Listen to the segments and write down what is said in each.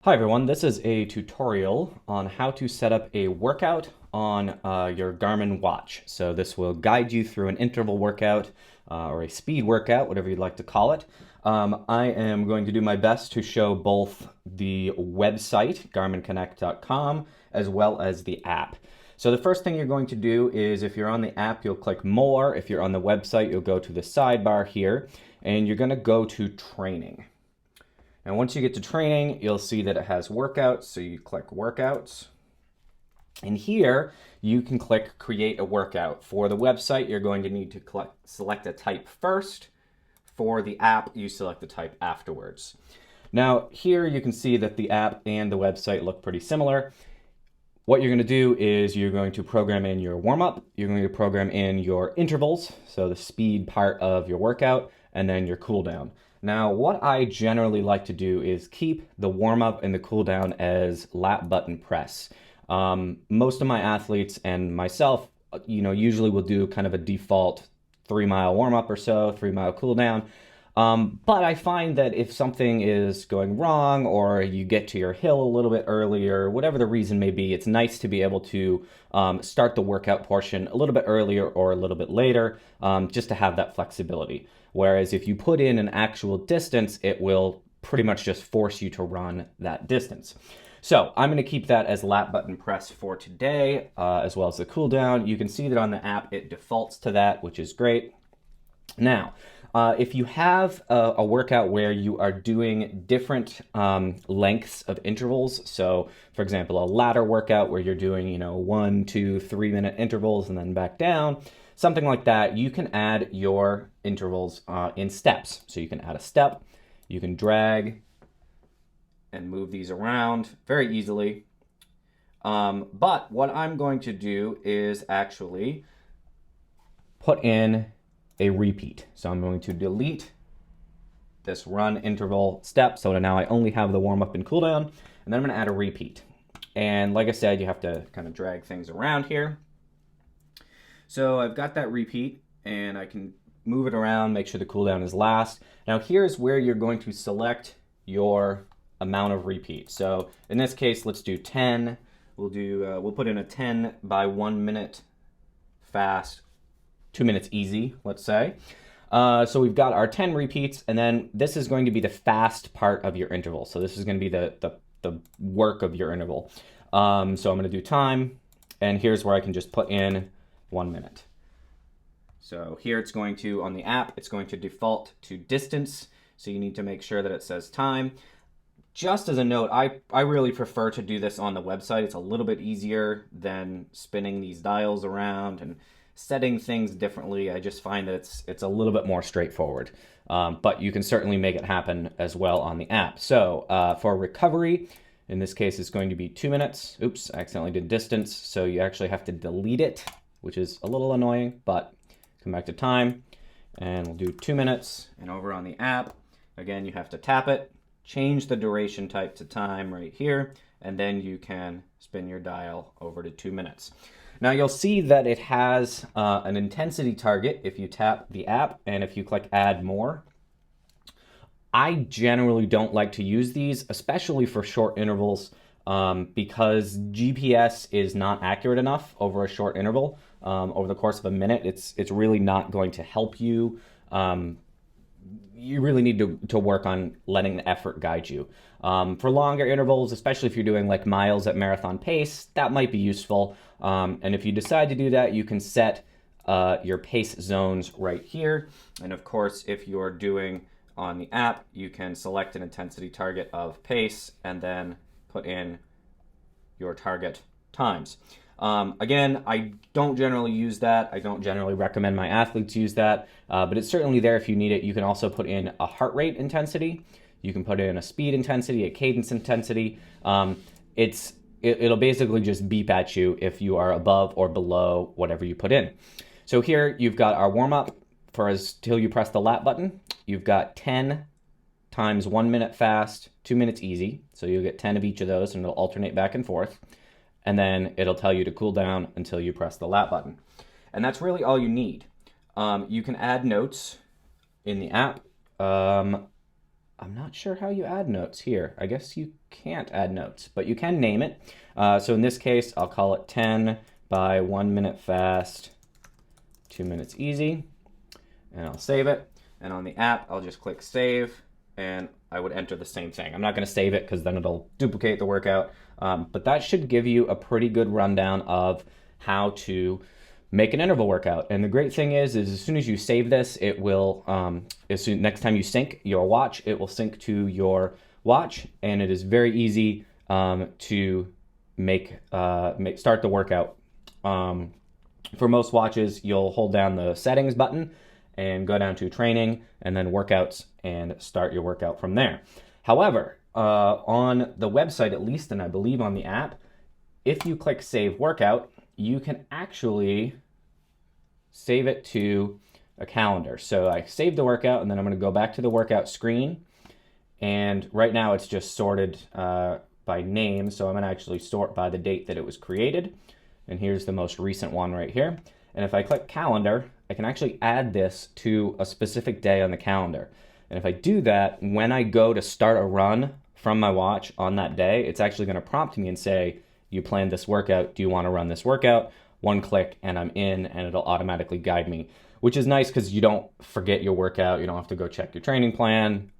Hi everyone, this is a tutorial on how to set up a workout on your Garmin watch. So this will guide you through an interval workout or a speed workout, whatever you'd like to call it. I am going to do my best to show both the website, garminconnect.com, as well as the app. So the first thing you're going to do is if you're on the app, you'll click More. If you're on the website, you'll go to the sidebar here, and you're going to go to Training. And once you get to training, you'll see that it has workouts. So you click workouts. And here you can click create a workout. For the website, you're going to need to select a type first. For the app, you select the type afterwards. Now here you can see that the app and the website look pretty similar. What you're going to do is you're going to program in your warm-up, you're going to program in your intervals, so the speed part of your workout, and then your cool down. Now, what I generally like to do is keep the warm-up and the cool-down as lap button press. Most of my athletes and myself, usually will do kind of a default 3-mile warm-up or so, 3-mile cool-down. But I find that if something is going wrong or you get to your hill a little bit earlier, whatever the reason may be, it's nice to be able to start the workout portion a little bit earlier or a little bit later, just to have that flexibility. Whereas if you put in an actual distance, it will pretty much just force you to run that distance. So I'm going to keep that as lap button press for today, as well as the cool down. You can see that on the app, it defaults to that, which is great. Now, if you have a workout where you are doing different lengths of intervals, so for example, a ladder workout where you're doing, 1, 2, 3-minute intervals and then back down, something like that, you can add your intervals in steps. So you can add a step, you can drag and move these around very easily. But what I'm going to do is actually put in a repeat. So I'm going to delete this run interval step. So now I only have the warm up and cool down, and then I'm going to add a repeat. And like I said, you have to kind of drag things around here. So I've got that repeat and I can move it around, make sure the cooldown is last. Now here's where you're going to select your amount of repeat. So in this case, let's do 10. We'll put in a 10 by 1 minute fast, 2 minutes easy, let's say. So we've got our 10 repeats, and then this is going to be the fast part of your interval. So this is going to be the work of your interval. So I'm going to do time, and here's where I can just put in 1 minute. So here it's going to, on the app, it's going to default to distance. So you need to make sure that it says time. Just as a note, I really prefer to do this on the website. It's a little bit easier than spinning these dials around and setting things differently. I just find that it's a little bit more straightforward. But you can certainly make it happen as well on the app. So for recovery, in this case, it's going to be 2 minutes. Oops, I accidentally did distance. So you actually have to delete it, which is a little annoying, but come back to time and we'll do 2 minutes. And over on the app, again, you have to tap it, change the duration type to time right here, and then you can spin your dial over to 2 minutes. Now you'll see that it has an intensity target if you tap the app and if you click add more. I generally don't like to use these, especially for short intervals, because GPS is not accurate enough over a short interval. Over the course of a minute, it's really not going to help you. You really need to work on letting the effort guide you. For longer intervals, especially if you're doing like miles at marathon pace, that might be useful. And if you decide to do that, you can set your pace zones right here. And of course, if you're doing on the app, you can select an intensity target of pace and then put in your target times. Again, I don't generally use that. I don't generally recommend my athletes use that, but it's certainly there if you need it. You can also put in a heart rate intensity. You can put in a speed intensity, a cadence intensity. It'll basically just beep at you if you are above or below whatever you put in. So here you've got our warm-up till you press the lap button. You've got 10 times 1 minute fast, 2 minutes easy. So you'll get 10 of each of those and it'll alternate back and forth. And then it'll tell you to cool down until you press the lap button. And that's really all you need. You can add notes in the app. I'm not sure how you add notes here. I guess you can't add notes, but you can name it. So in this case, I'll call it 10 by 1 minute fast, 2 minutes easy, and I'll save it. And on the app, I'll just click save, and I would enter the same thing. I'm not going to save it because then it'll duplicate the workout, but that should give you a pretty good rundown of how to make an interval workout. And the great thing is as soon as you save this, it will, next time you sync your watch, it will sync to your watch, and it is very easy to start the workout. For most watches, you'll hold down the settings button and go down to training and then workouts and start your workout from there. However, on the website at least, and I believe on the app, if you click save workout, you can actually save it to a calendar. So I saved the workout, and then I'm going to go back to the workout screen. And right now it's just sorted by name. So I'm going to actually sort by the date that it was created. And here's the most recent one right here. And if I click calendar, I can actually add this to a specific day on the calendar. And if I do that, when I go to start a run from my watch on that day, it's actually going to prompt me and say, you planned this workout. Do you want to run this workout? One click and I'm in, and it'll automatically guide me, which is nice because you don't forget your workout. You don't have to go check your training plan.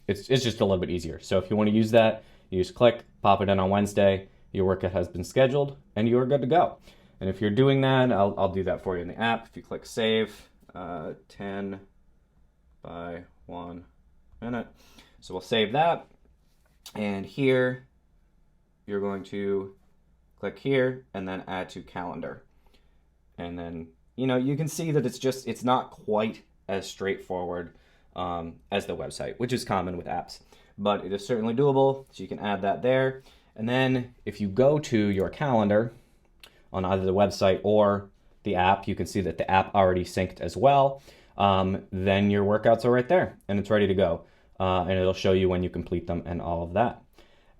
It's just a little bit easier. So if you want to use that, you just click, pop it in on Wednesday. Your workout has been scheduled and you are good to go. And if you're doing that, I'll do that for you in the app. If you click save, 10 by 1 minute. So we'll save that. And here, you're going to click here and then add to calendar. And then, you can see that it's not quite as straightforward as the website, which is common with apps, but it is certainly doable. So you can add that there. And then if you go to your calendar on either the website or the app, you can see that the app already synced as well. Then your workouts are right there and it's ready to go. And it'll show you when you complete them and all of that.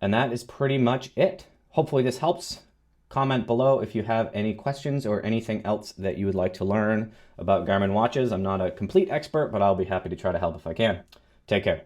And that is pretty much it. Hopefully this helps. Comment below if you have any questions or anything else that you would like to learn about Garmin watches. I'm not a complete expert, but I'll be happy to try to help if I can. Take care.